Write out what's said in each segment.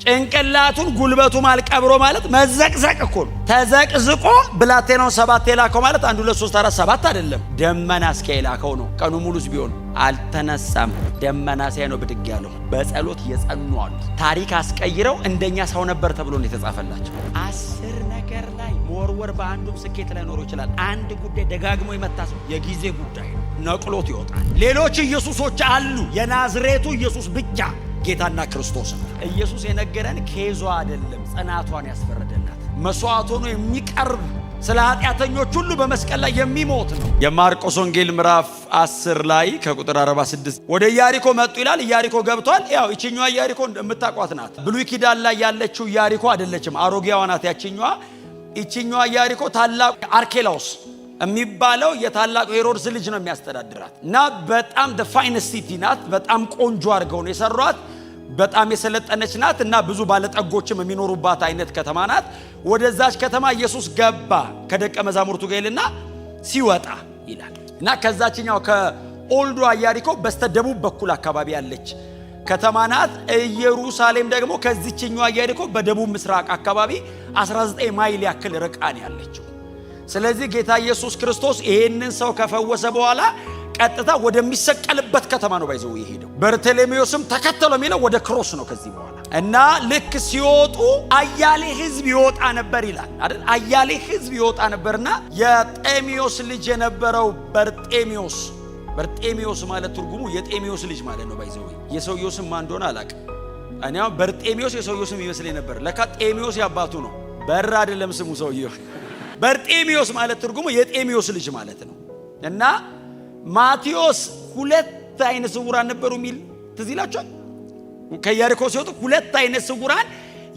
ጭንቅላቱን ጉልበቱ ማልቀብሮ ማለት መዘቅዘቅ እኮ ነው። ተዘቅዝቆ ብላቴናው 7 የላከው ማለት 1 2 3 4 7 አይደለም። ደመና እስከላከው ነው። ቀኑ ሙሉስ ቢሆን አልተነሳም። ደመና ሳይ ነው ብድግ ያለው። በጸሎት የጸኑ አሉ። ታሪክ አስቀይረው እንደኛ ሰው ነበር ተብሎ ነው የተጻፈላቸው። 10 ነገር ላይ ወርወር በአንዱም ስኬት ላይ ኖሮ ይችላል። አንድ ጉዳይ ደጋግሞ የመታስ የጊዜ ጉዳይ ነው። ነቅሎት ይወጣል። ሌሎች ኢየሱሶች አሉ። የናዝሬቱ ኢየሱስ ብቻ ጌታና ክርስቶስ ነው። ኢየሱስ የነገረን ኬዟ አይደለም፣ ጽናቷን ያስፈረደናት መስዋዕት ሆኖ የሚቀርብ ስለ ኃጢአተኞች ሁሉ በመስቀል ላይ የሚሞት ነው። የማርቆስ ወንጌል ምዕራፍ 10 ላይ ከቁጥር 46 ወደ ኢያሪኮ መጡ ይላል። ኢያሪኮ ገብቷል። ያው እቺኛዋ ኢያሪኮ የምታቋት ናት። ብሉይ ኪዳን ላይ ያለችው ኢያሪኮ አይደለችም፣ አሮጌዋ ናት ያቺኛዋ። እቺኛዋ ኢያሪኮ ታላቁ አርኬላውስ የሚባለው የታላቁ ሄሮድስ ልጅ ነው የሚያስተዳድራት እና በጣም the finest city ናት። በጣም ቆንጆ አድርገው ነው የሰሯት። በጣም የሰለጠነች ናት እና ብዙ ባለጠጎችም የሚኖሩባት አይነት ከተማ ናት። ወደዛች ከተማ ኢየሱስ ገባ ከደቀ መዛሙርቱ ጋር ይልና ሲወጣ ይላል እና ከዛችኛው ከኦልዱ ኢያሪኮ በስተደቡብ በኩል አካባቢ ያለች ከተማ ናት። ኢየሩሳሌም ደግሞ ከዚህኛው ኢያሪኮ በደቡብ ምስራቅ አካባቢ 19 ማይል ያክል ርቃን ያለችው። ስለዚህ ጌታ ኢየሱስ ክርስቶስ ይሄንን ሰው ከፈወሰ በኋላ ቀጥታ ወደሚሰቀልበት ከተማ ነው ባይዘው የሄደው። በርተሎሜዎስም ተከተለው የሚለው ወደ ክሮስ ነው ከዚህ በኋላ እና ልክ ሲወጡ አያሌ ሕዝብ ይወጣ ነበር ይላል አይደል? አያሌ ሕዝብ ይወጣ ነበርና የጤሜዎስ ልጅ የነበረው በርጤሜዎስ ማለት ትርጉሙ የጤሜዎስ ልጅ ማለት ነው። ባይዘው የሰውየው ስም ማን እንደሆነ አላውቅም። እኔው በርጤሜዎስ የሰውየው ስም ይመስለኝ ነበር። ለካ ጤሜዎስ ያባቱ ነው። በር አይደለም ስሙ ሰውየው። በርጤሜዎስ ማለት ትርጉሙ የጤሜዎስ ልጅ ማለት ነው። እና ማቴዎስ 2 አይነ ስውራን ነበሩ የሚል ትዝ ይላችኋል። ከኢያሪኮ ሲወጡ 2 አይነ ስውራን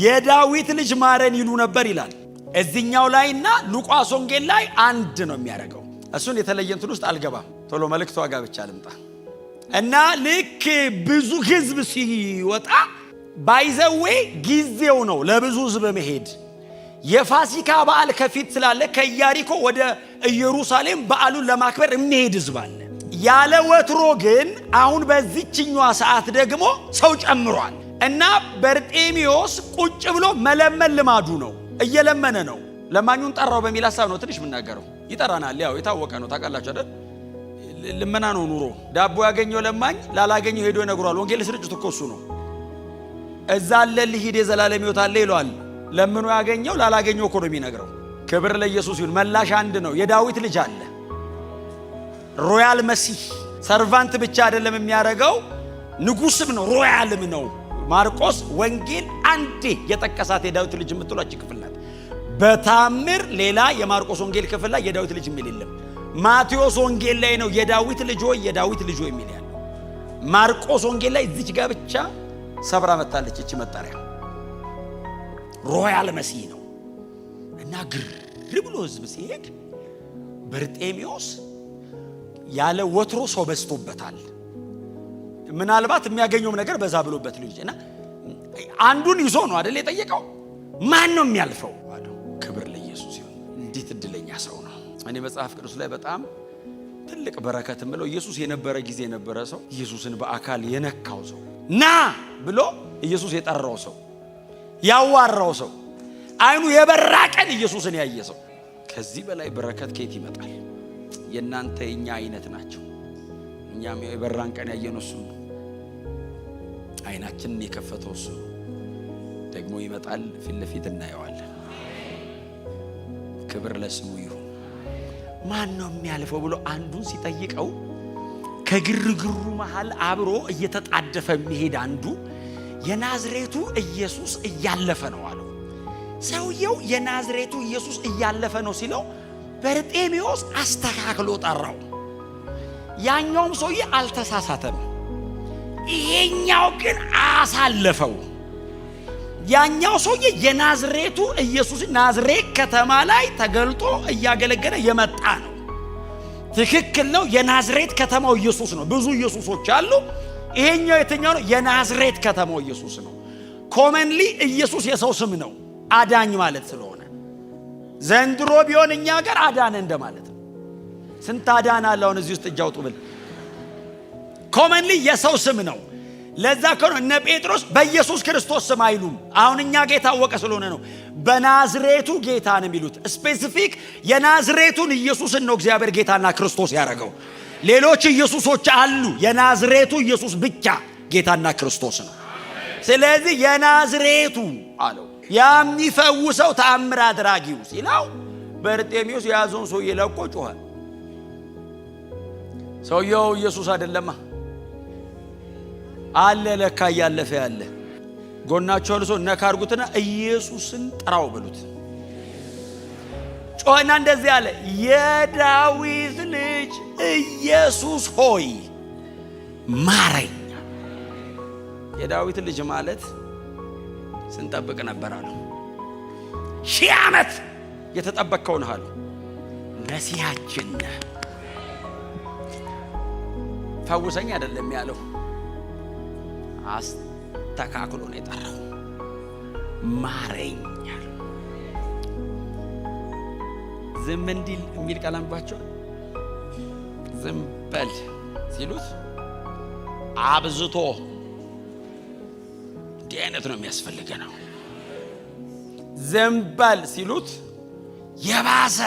የዳዊት ልጅ ማረን ይሉ ነበር ይላል እዚህኛው ላይና ሉቃስ ወንጌል ላይ አንድ ነው የሚያደርገው። እሱን የተለየ እንትን ውስጥ አልገባም። ቶሎ መልእክቱ ጋር ብቻ ልምጣ እና ልክ ብዙ ህዝብ ሲወጣ ባይዘዌ ጊዜው ነው ለብዙ ህዝብ መሄድ። የፋሲካ በዓል ከፊት ስላለ ከኢያሪኮ ወደ ኢየሩሳሌም በዓሉን ለማክበር የሚሄድ ህዝብ አለ። ያለ ወትሮ ግን አሁን በዚህኛው ሰዓት ደግሞ ሰው ጨምሯል እና በርጤሜዎስ ቁጭ ብሎ መለመን ልማዱ ነው። እየለመነ ነው። ለማኙን ጠራው በሚል ሐሳብ ነው ትንሽ ምናገረው። ይጠራናል፣ ያው የታወቀ ነው ታውቃላችሁ አይደል? ልመና ነው ኑሮ። ዳቦ ያገኘው ለማኝ ላላገኘው ሄዶ ይነግሯል። ወንጌል ስርጭት እኮ እሱ ነው። እዛ አለ ልሂድ የዘላለም ሕይወት አለ ይሏል። ለምኑ ያገኘው ላላገኘው እኮ ነው የሚነግረው። ክብር ለኢየሱስ ይሁን። መላሽ አንድ ነው። የዳዊት ልጅ አለ። ሮያል መሲህ ሰርቫንት ብቻ አይደለም የሚያደርገው ንጉስም ነው፣ ሮያልም ነው። ማርቆስ ወንጌል አንዴ የጠቀሳት የዳዊት ልጅ የምትሏች ክፍል ናት። በታምር ሌላ የማርቆስ ወንጌል ክፍል ላይ የዳዊት ልጅ የሚል የለም። ማቴዎስ ወንጌል ላይ ነው የዳዊት ልጅ ሆይ የዳዊት ልጅ ሆይ የሚል ያለው። ማርቆስ ወንጌል ላይ እዚች ጋር ብቻ ሰብራ መጣለች እቺ መጣሪያ። ሮያል መሲህ ነው እና ግር ብሎ ህዝብ ሲሄድ በርጤሜዎስ ያለ ወትሮ ሰው በዝቶበታል። ምናልባት የሚያገኘውም ነገር በዛ ብሎበት ልጅ እና አንዱን ይዞ ነው አይደል የጠየቀው። ማን ነው የሚያልፈው አለው። ክብር ለኢየሱስ ይሁን። እንዴት እድለኛ ሰው ነው! እኔ መጽሐፍ ቅዱስ ላይ በጣም ትልቅ በረከት ምለው ኢየሱስ የነበረ ጊዜ የነበረ ሰው፣ ኢየሱስን በአካል የነካው ሰው፣ ና ብሎ ኢየሱስ የጠራው ሰው፣ ያዋራው ሰው፣ አይኑ የበራ ቀን ኢየሱስን ያየ ሰው። ከዚህ በላይ በረከት ከየት ይመጣል? የናንተ የኛ አይነት ናቸው። እኛም የበራን ቀን ያየነው እሱ ነው። አይናችንን የከፈተው እሱ ነው። ደግሞ ይመጣል፣ ፊት ለፊት እናየዋለን። ክብር ለስሙ ይሁን። ማን ነው የሚያልፈው ብሎ አንዱን ሲጠይቀው ከግርግሩ መሃል አብሮ እየተጣደፈ የሚሄድ አንዱ የናዝሬቱ ኢየሱስ እያለፈ ነው አለው። ሰውየው የናዝሬቱ ኢየሱስ እያለፈ ነው ሲለው በርጤሜዎስ አስተካክሎ ጠራው። ያኛውም ሰውዬ አልተሳሳተም፣ ይሄኛው ግን አሳለፈው። ያኛው ሰውዬ የናዝሬቱ ኢየሱስ ናዝሬት ከተማ ላይ ተገልጦ እያገለገለ የመጣ ነው። ትክክል ነው። የናዝሬት ከተማው ኢየሱስ ነው። ብዙ ኢየሱሶች አሉ። ይሄኛው የትኛው ነው? የናዝሬት ከተማው ኢየሱስ ነው። ኮመንሊ ኢየሱስ የሰው ስም ነው፣ አዳኝ ማለት ስለሆነ። ዘንድሮ ቢሆን እኛ ጋር አዳነ እንደማለት ነው። ስንት አዳን አለ አሁን እዚህ ውስጥ እጅ አውጡ ብል። ኮመንሊ የሰው ስም ነው። ለዛ ከሆነ እነ ጴጥሮስ በኢየሱስ ክርስቶስ ስም አይሉም። አሁን እኛ ጌታ ወቀ ስለሆነ ነው በናዝሬቱ ጌታ ነው የሚሉት። ስፔሲፊክ የናዝሬቱን ኢየሱስን ነው እግዚአብሔር ጌታና ክርስቶስ ያደረገው። ሌሎች ኢየሱሶች አሉ፣ የናዝሬቱ ኢየሱስ ብቻ ጌታና ክርስቶስ ነው። ስለዚህ የናዝሬቱ አለው። የሚፈውሰው ተአምር አድራጊው ሲለው በርጤሜዎስ የያዘውን ሰውዬ ለቆ ጮኸ። ሰውየው ኢየሱስ አይደለማ አለ ለካ እያለፈ ያለ ጎናቸው ልሶ ነካ አድርጉትና ኢየሱስን ጥራው በሉት። ጮኸና እንደዚህ አለ፣ የዳዊት ልጅ ኢየሱስ ሆይ ማረኝ። የዳዊት ልጅ ማለት ስንጠብቅ ነበር አለ። 1000 ዓመት የተጠበቀው ነው አለ። መሲያችን ፈውሰኝ አይደለም ያለው፣ አስተካክሎ ነው የጠራው። ማረኝ ዝም እንዲል የሚል ቀለምባቸው ዝም በል ሲሉት አብዝቶ እንዲህ አይነት ነው የሚያስፈልገው። ዝም በል ሲሉት የባሰ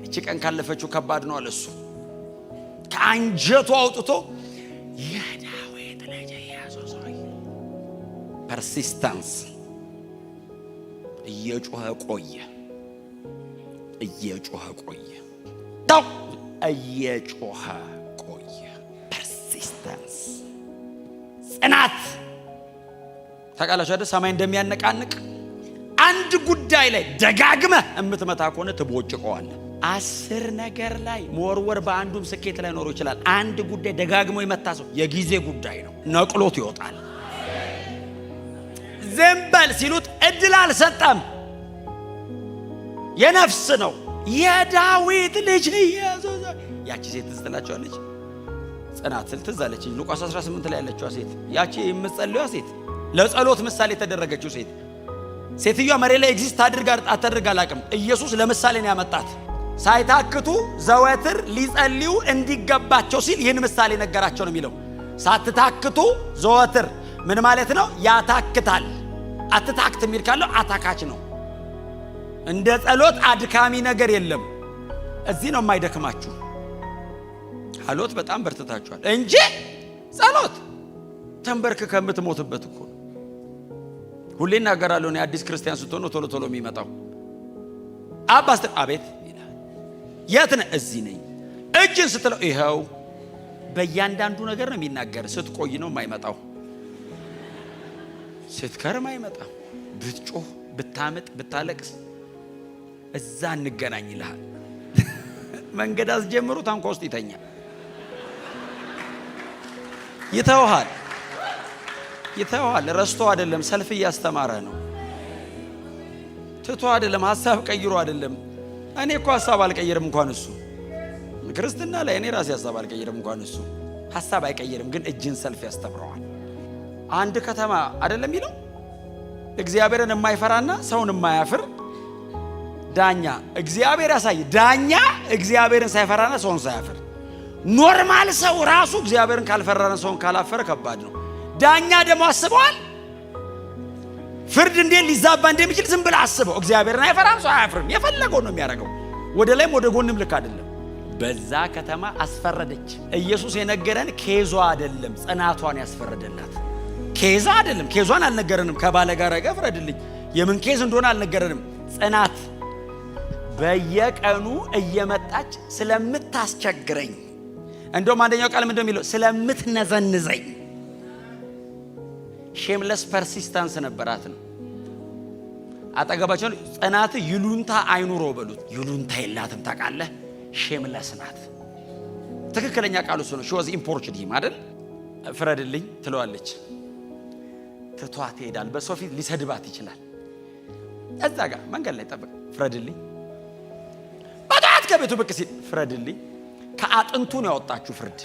እቺ ቀን ካለፈችው ከባድ ነው አለ። እሱ ከአንጀቱ አውጥቶ የዳዊት ልጅ ኢየሱስ ሆይ ፐርሲስታንስ እየጮኸ ቆየ። ፐርሲስታንስ ጽናት ታውቃላችሁ አይደል? ሰማይ እንደሚያነቃንቅ አንድ ጉዳይ ላይ ደጋግመህ እምትመታ ከሆነ ትቦጭቀዋለህ። 10 ነገር ላይ መወርወር በአንዱም ስኬት ላይ ኖሮ ይችላል። አንድ ጉዳይ ደጋግሞ የመታ ሰው የጊዜ ጉዳይ ነው፣ ነቅሎት ይወጣል። ዝም በል ሲሉት እድል አልሰጠም። የነፍስ ነው። የዳዊት ልጅ ኢየሱስ ያቺ ሴት ትዝ ትላችኋለች። ጽናት ስል ትዝ አለችኝ። ሉቃስ 18 ላይ ያለችዋ ሴት ያቺ የምትጸልየዋ ሴት ለጸሎት ምሳሌ የተደረገችው ሴት ሴትዮዋ መሬት ላይ ኤግዚስት አታድርግ አላቅም። ኢየሱስ ለምሳሌ ነው ያመጣት። ሳይታክቱ ዘወትር ሊጸልዩ እንዲገባቸው ሲል ይህን ምሳሌ ነገራቸው ነው የሚለው። ሳትታክቱ ዘወትር ምን ማለት ነው? ያታክታል። አትታክት የሚል ካለው አታካች ነው። እንደ ጸሎት አድካሚ ነገር የለም። እዚህ ነው የማይደክማችሁ። ጸሎት በጣም በርትታችኋል እንጂ ጸሎት ተንበርክ ከምትሞትበት እኮ ሁሌ እናገራለሁ። እኔ አዲስ ክርስቲያን ስትሆኑ ቶሎ ቶሎ የሚመጣው አባስተ አቤት ይላል። የት ነህ? እዚህ ነኝ። እጅን ስትለው ይኸው። በእያንዳንዱ ነገር ነው የሚናገር። ስትቆይ ነው የማይመጣው። ስትከርም አይመጣም። ብትጮህ ብታመጥ ብታለቅስ እዛ እንገናኝ ይልሃል። መንገድ አስጀምሩ ታንኳ ውስጥ ይተኛል። ይተውሃል። ረስቶ አይደለም፣ ሰልፍ እያስተማረ ነው። ትቶ አይደለም፣ ሐሳብ ቀይሮ አይደለም። እኔ እኮ ሐሳብ አልቀይርም እንኳን እሱ ክርስትና ላይ እኔ ራሴ ሐሳብ አልቀይርም እንኳን እሱ ሐሳብ አይቀይርም። ግን እጅን ሰልፍ ያስተምረዋል። አንድ ከተማ አይደለም ይለው እግዚአብሔርን የማይፈራና ሰውን የማያፍር ዳኛ እግዚአብሔር ያሳይ። ዳኛ እግዚአብሔርን ሳይፈራና ሰውን ሳያፍር። ኖርማል ሰው ራሱ እግዚአብሔርን ካልፈራና ሰውን ካላፈረ ከባድ ነው። ዳኛ ደግሞ አስበዋል ፍርድ እንዴት ሊዛባ እንደሚችል ዝም ብለህ አስበው። እግዚአብሔርን አይፈራም፣ ሰው አያፍርም። የፈለገው ነው የሚያደርገው። ወደ ላይም ወደ ጎንም ልክ አይደለም። በዛ ከተማ አስፈረደች። ኢየሱስ የነገረን ኬዟ አይደለም፣ ጽናቷን ያስፈረደላት። ኬዛ አይደለም፣ ኬዟን አልነገረንም። ከባለ ጋር ፍረድልኝ የምን ኬዝ እንደሆነ አልነገረንም። ጽናት በየቀኑ እየመጣች ስለምታስቸግረኝ፣ እንደውም አንደኛው ቃል ምንድነው የሚለው? ስለምትነዘንዘኝ ሼምለስ ፐርሲስታንስ ነበራት ነው። አጠገባቸው ጽናት ይሉንታ አይኑሮ በሉት። ይሉንታ የላትም ታውቃለህ። ሼምለስ ናት። ትክክለኛ ቃሉ እሱ ነው። ሺ ዋዝ ኢምፖርችድ ሂም አይደል? ፍረድልኝ ትለዋለች። ትቷት ይሄዳል። በሰው ፊት ሊሰድባት ይችላል። እዛ ጋር መንገድ ላይ ጠብቅ፣ ፍረድልኝ። በጣት ከቤቱ ብቅ ሲል ፍረድልኝ። ከአጥንቱ ነው ያወጣችሁ ፍርድ።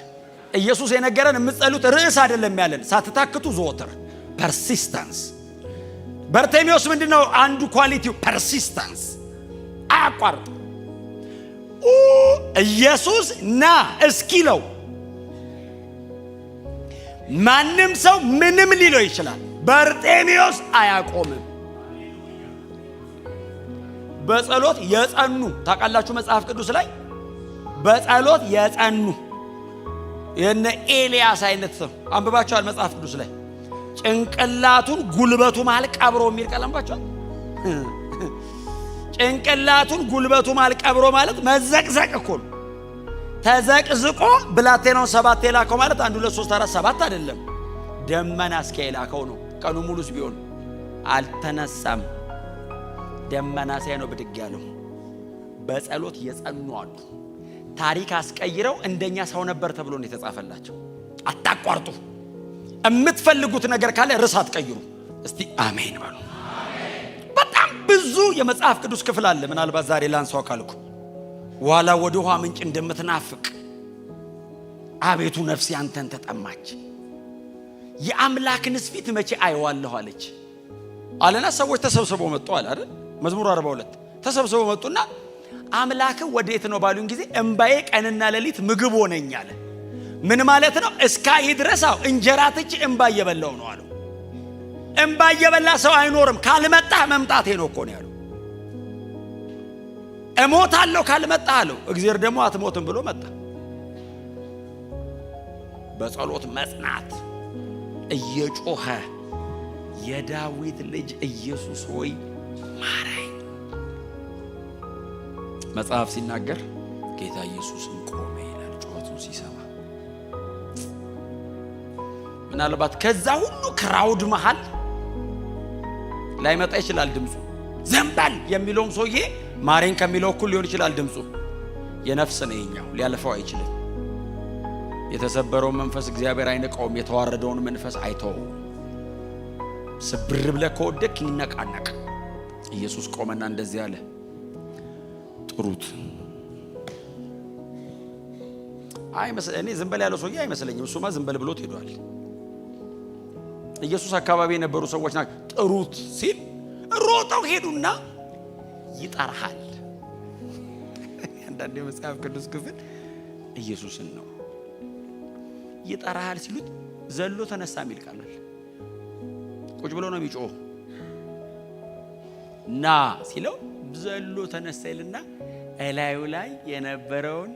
ኢየሱስ የነገረን የምትጸሉት ርዕስ አይደለም ያለን። ሳትታክቱ ዘወትር ፐርሲስታንስ። በርጤሜዎስ ምንድነው አንዱ ኳሊቲው? ፐርሲስታንስ፣ አያቋርጥ። ኢየሱስ ና እስኪለው ማንም ሰው ምንም ሊለው ይችላል። በርጤሜዎስ አያቆምም። በጸሎት የጸኑ ታውቃላችሁ፣ መጽሐፍ ቅዱስ ላይ በጸሎት የጸኑ የነ ኤልያስ አይነት ሰው አንብባችኋል። መጽሐፍ ቅዱስ ላይ ጭንቅላቱን ጉልበቱ መሃል ቀብሮ የሚል ቃል አንብባችኋል። ጭንቅላቱን ጉልበቱ መሃል ቀብሮ ማለት መዘቅዘቅ እኮ ነው። ተዘቅዝቆ ብላቴናውን 7 የላከው ማለት 1 2 3 4 7 አይደለም። ደመና እስከ የላከው ነው። ቀኑ ሙሉስ ቢሆን አልተነሳም። ደመና ሳይ ነው ብድግ ያለው። በጸሎት የጸኑ አሉ። ታሪክ አስቀይረው እንደኛ ሰው ነበር ተብሎ ነው የተጻፈላቸው። አታቋርጡ። የምትፈልጉት ነገር ካለ ርዕስ አትቀይሩ። እስቲ አሜን በሉ። በጣም ብዙ የመጽሐፍ ቅዱስ ክፍል አለ። ምናልባት ዛሬ ላንሳው ካልኩ ዋላ ወደ ውሃ ምንጭ እንደምትናፍቅ አቤቱ ነፍሴ አንተን ተጠማች፣ የአምላክንስ ፊት መቼ አየዋለሁ አለች አለና ሰዎች ተሰብስበው መጡ አለ አይደል? መዝሙር 42 ተሰብስበው መጡና አምላክ ወዴት ነው ባሉን ጊዜ እንባዬ ቀንና ሌሊት ምግብ ሆነኝ አለ። ምን ማለት ነው? እስካይ ድረስ እንጀራ ትጭ እንባ እየበላው ነው አለው። እንባ እየበላ ሰው አይኖርም። ካልመጣህ መምጣቴ ነው እኮ ነው ያለው። እሞታለሁ ካልመጣህ አለው። እግዚአብሔር ደግሞ አትሞትም ብሎ መጣ። በጸሎት መጽናት እየጮኸ የዳዊት ልጅ ኢየሱስ ሆይ ማረኝ። መጽሐፍ ሲናገር ጌታ ኢየሱስም ቆመ ይላል። ጩኸቱን ሲሰማ ምናልባት ከዛ ሁሉ ክራውድ መሃል ላይመጣ ይችላል ድምፁ። ዘንበል የሚለውም ሰውዬ ማረኝ ከሚለው እኩል ሊሆን ይችላል ድምፁ። የነፍስ ነው የኛው፣ ሊያለፈው አይችልም። የተሰበረውን መንፈስ እግዚአብሔር አይነቃውም። የተዋረደውን መንፈስ አይተውም። ስብር ብለህ ከወደክ ይነቃነቅ። ኢየሱስ ቆመና እንደዚህ አለ፣ ጥሩት። እኔ ዝንበል ያለው ሰውዬ አይመስለኝም። እሱማ ዝንበል ብሎት ሄዷል። ኢየሱስ አካባቢ የነበሩ ሰዎች ናቸው። ጥሩት ሲል ሮጠው ሄዱና ይጠራሃል። አንዳንድ የመጽሐፍ ቅዱስ ክፍል ኢየሱስን ነው ይጠራሃል ሲሉት ዘሎ ተነሳ የሚል ቃል አለ። ቁጭ ብሎ ነው የሚጮህ። ና ሲለው ዘሎ ተነሳ ይልና እላዩ ላይ የነበረውን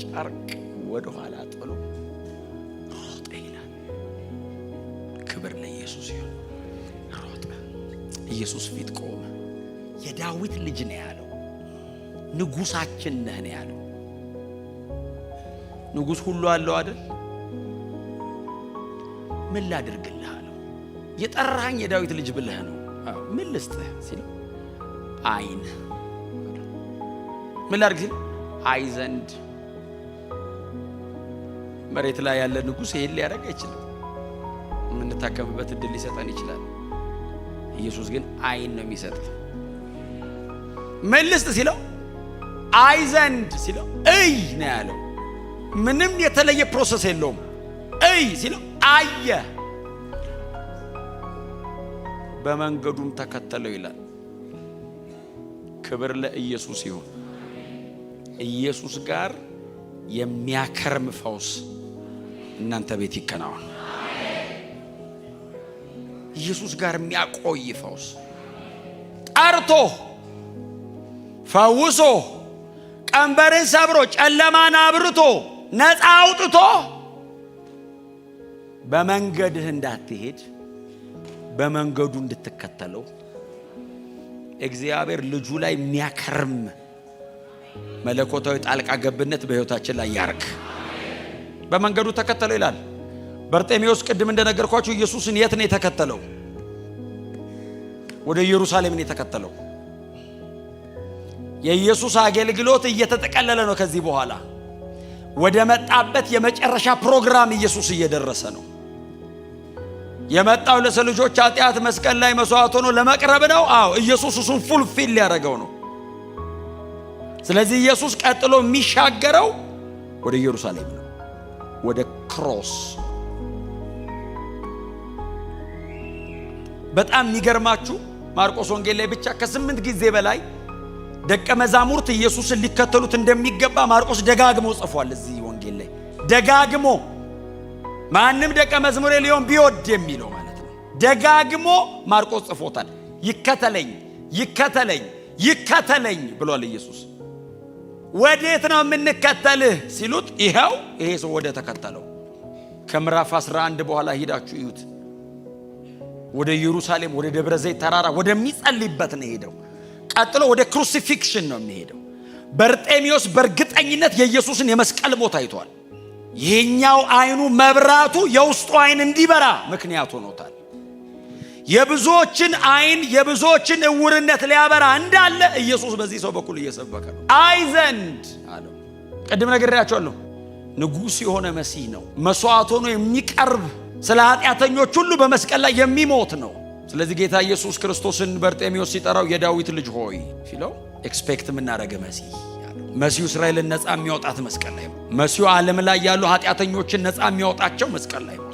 ጨርቅ ወደ ኋላ ጥሎ ሮጠ ይላል። ክብር ለኢየሱስ ይሁን። ሮጠ፣ ኢየሱስ ፊት ቆመ። የዳዊት ልጅ ነው ያለው። ንጉሳችን ነህ ነው ያለው። ንጉስ ሁሉ አለው አይደል? ምን ላድርግልህ አለው። የጠራኸኝ የዳዊት ልጅ ብለህ ነው። ምን ልስጥህ ሲል አይን። ምን ላድርግ ሲል አይ ዘንድ። መሬት ላይ ያለ ንጉስ ይሄን ሊያደርግ አይችልም። የምንታከምበት እድል ሊሰጠን ይችላል። ኢየሱስ ግን አይን ነው የሚሰጥ። ምን ልስጥ ሲለው አይ ዘንድ ሲለው እይ ነው ያለው። ምንም የተለየ ፕሮሰስ የለውም። እይ ሲለው አየ፣ በመንገዱም ተከተለው ይላል። ክብር ለኢየሱስ ይሁን። ኢየሱስ ጋር የሚያከርም ፈውስ እናንተ ቤት ይከናወን። ኢየሱስ ጋር የሚያቆይ ፈውስ ጠርቶ ፈውሶ ቀንበርን ሰብሮ ጨለማን አብርቶ ነፃ አውጥቶ በመንገድህ እንዳትሄድ በመንገዱ እንድትከተለው እግዚአብሔር ልጁ ላይ የሚያከርም መለኮታዊ ጣልቃ ገብነት በሕይወታችን ላይ ያርግ። በመንገዱ ተከተለው ይላል። በርጤሜዎስ ቅድም እንደነገርኳችሁ ኢየሱስን የት ነው የተከተለው? ወደ ኢየሩሳሌም ነው የተከተለው። የኢየሱስ አገልግሎት እየተጠቀለለ ነው። ከዚህ በኋላ ወደ መጣበት የመጨረሻ ፕሮግራም ኢየሱስ እየደረሰ ነው። የመጣው ለሰው ልጆች ኃጢአት መስቀል ላይ መስዋዕት ሆኖ ለመቅረብ ነው። ኢየሱስ እሱን ፉልፊል ሊያደርገው ነው። ስለዚህ ኢየሱስ ቀጥሎ የሚሻገረው ወደ ኢየሩሳሌም ነው፣ ወደ ክሮስ። በጣም የሚገርማችሁ ማርቆስ ወንጌል ላይ ብቻ ከ8 ጊዜ በላይ ደቀ መዛሙርት ኢየሱስን ሊከተሉት እንደሚገባ ማርቆስ ደጋግሞ ጽፏል። እዚህ ወንጌል ላይ ደጋግሞ ማንም ደቀ መዝሙሬ ሊሆን ቢወድ የሚለው ማለት ነው። ደጋግሞ ማርቆስ ጽፎታል። ይከተለኝ ይከተለኝ ይከተለኝ ብሏል ኢየሱስ። ወዴት ነው የምንከተልህ ሲሉት ይሄው ይሄ ሰው ወደ ተከተለው። ከምዕራፍ 11 በኋላ ሄዳችሁ እዩት። ወደ ኢየሩሳሌም ወደ ደብረ ዘይት ተራራ ወደሚጸልይበት ነው ሄደው። ቀጥሎ ወደ ክሩሲፊክሽን ነው የሚሄደው። በርጤሜዎስ በእርግጠኝነት የኢየሱስን የመስቀል ሞት አይቷል። ይሄኛው አይኑ መብራቱ የውስጡ አይን እንዲበራ ምክንያት ሆኖታል። የብዙዎችን አይን የብዙዎችን እውርነት ሊያበራ እንዳለ ኢየሱስ በዚህ ሰው በኩል እየሰበከ ነው። አይ ዘንድ አለው። ቅድም ነግሬያቸዋለሁ። ንጉሥ የሆነ መሲህ ነው። መስዋዕት ሆኖ የሚቀርብ ስለ ኃጢአተኞች ሁሉ በመስቀል ላይ የሚሞት ነው። ስለዚህ ጌታ ኢየሱስ ክርስቶስን በርጤሜዎስ ሲጠራው የዳዊት ልጅ ሆይ ሲለው ኤክስፔክት የምናደርገ መሲህ መሲሁ እስራኤልን ነፃ የሚያወጣት መስቀል ላይ ነው። መሲሁ ዓለም ላይ ያሉ ኃጢአተኞችን ነፃ የሚያወጣቸው መስቀል ላይ ነው።